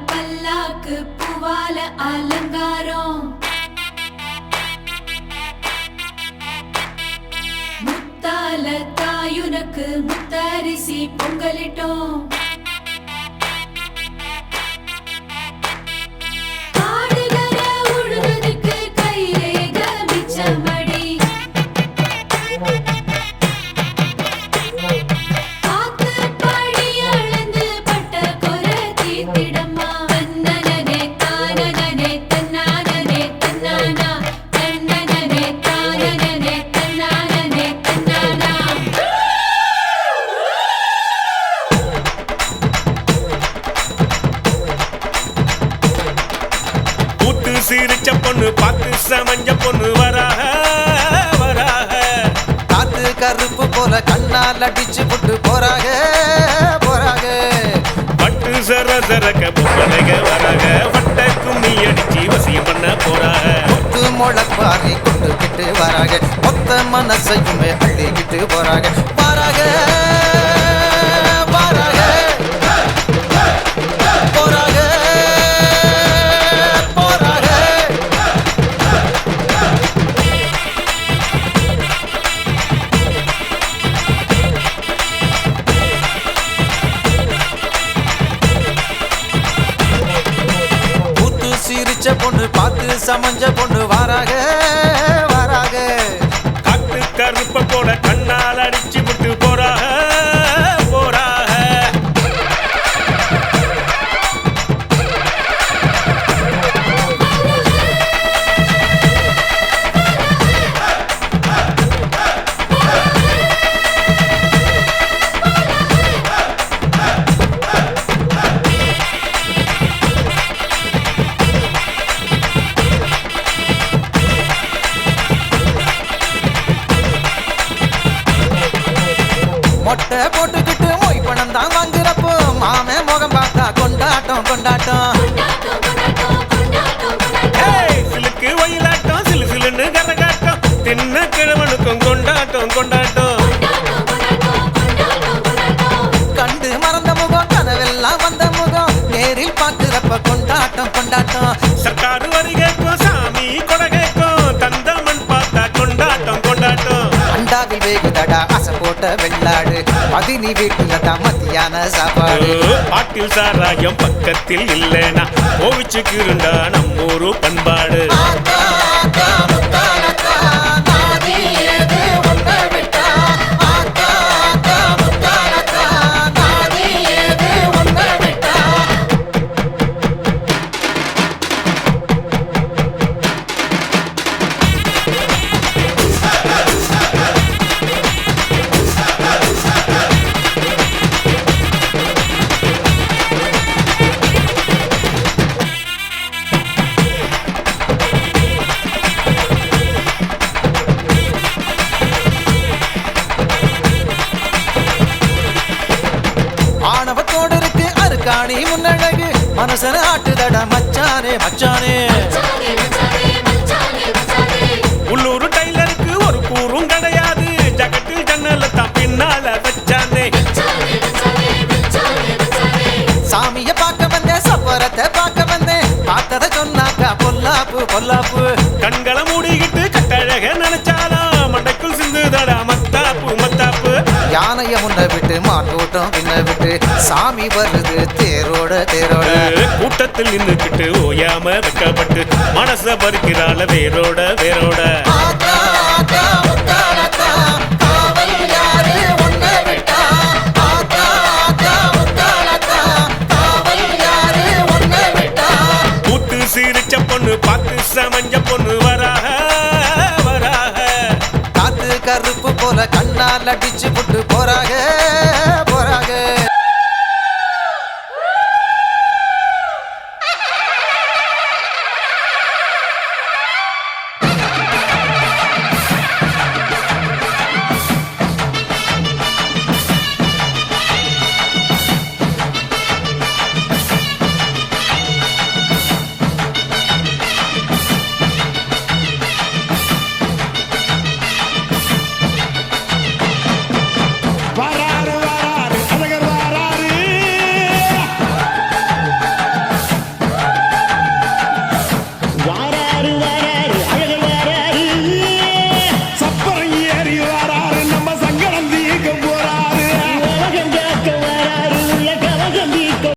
பல்லாக்கு பூவால அலங்காரம் முத்தால தாயுனக்கு முத்தரிசி பொங்கலிட்டோம் சிரிச்ச பொண்ணு பார்த்து சமஞ்ச பொண்ணு வராக வராக காத்து கருப்பு போல கண்ணால் அடிச்சு புட்டு போறாக போறாக பட்டு சர சரக்க பொம்பளைக வராக வட்ட கும்மி அடிச்சு வசியம் பண்ண போறாக முத்து முளப்பாரி கொண்டுகிட்டு வராக மொத்த மனசையுமே அள்ளிக்கிட்டு போறாக பாராக பாராக போறாக பொண்ணு பார்த்து சமஞ்ச பொண்ணு வாராக வாராக காட்டு கருப்ப போல கண்ணால் அடிச்சு விட்டு போறாக போறாக மொட்டை போட்டுக்கிட்டு மொய் பணம் தான் வாங்குறப்போ மாமே முகம் பார்த்தா கொண்டாட்டம் கொண்டாட்டம் சிலுக்கு வயலாட்டம் சிலு சிலுன்னு கரகாட்டம் தின்ன கிழவனுக்கும் கொண்டாட்டம் கொண்டாட்டம் கண்டு மறந்த முகம் கனவெல்லாம் வந்த முகம் நேரில் பார்க்கிறப்ப கொண்டாட்டம் கொண்டாட்டம் சர்க்காரு வரி கேட்கும் சாமி கொடை கேட்கும் தந்தமன் பார்த்தா கொண்டாட்டம் கொண்டாட்டம் அண்டாவில் வேகுதடா அசை போட்ட வெள்ளாடு பதினி வீட்டுல தான் மத்தியான சாப்பாடு பாட்டில் சாராயம் பக்கத்தில் இல்லைனா கோவிச்சுக்கிருண்டா நம்மூரு பண்பாடு ஆணவத்தோடு இருக்கு அருக்காணி முன்னழகு மனசன ஆட்டுதட மச்சானே மச்சானே உள்ளூர் டைலருக்கு ஒரு கூறும் கிடையாது ஜகத்தில் ஜன்னல தான் பின்னால வச்சானே சாமிய பார்க்க வந்தேன் சப்பரத்தை பார்க்க வந்தேன் பார்த்தத சொன்னாக்கா பொல்லாப்பு பொல்லாப்பு கண்களை மூடிக்கிட்டு கட்டழக நினைச்சாலும் மண்டைக்குள் சிந்துதடா மத்தாப்பு மத்தாப்பு யானைய முன்ன விட்டு மாட்டோட்டம் பின்ன விட்டு சாமி வருது தேரோட தேரோட கூட்டத்தில் நின்னுக்கிட்டு ஓயாம வெக்கப்பட்டு மனச பறிக்கிறாள வேரோட வேரோட கூத்து சிரிச்ச பொண்ணு பார்த்து சமஞ்ச பொண்ணு வராக வராக காத்து கருப்பு போல கண்ணால் அடிச்சு புட்டு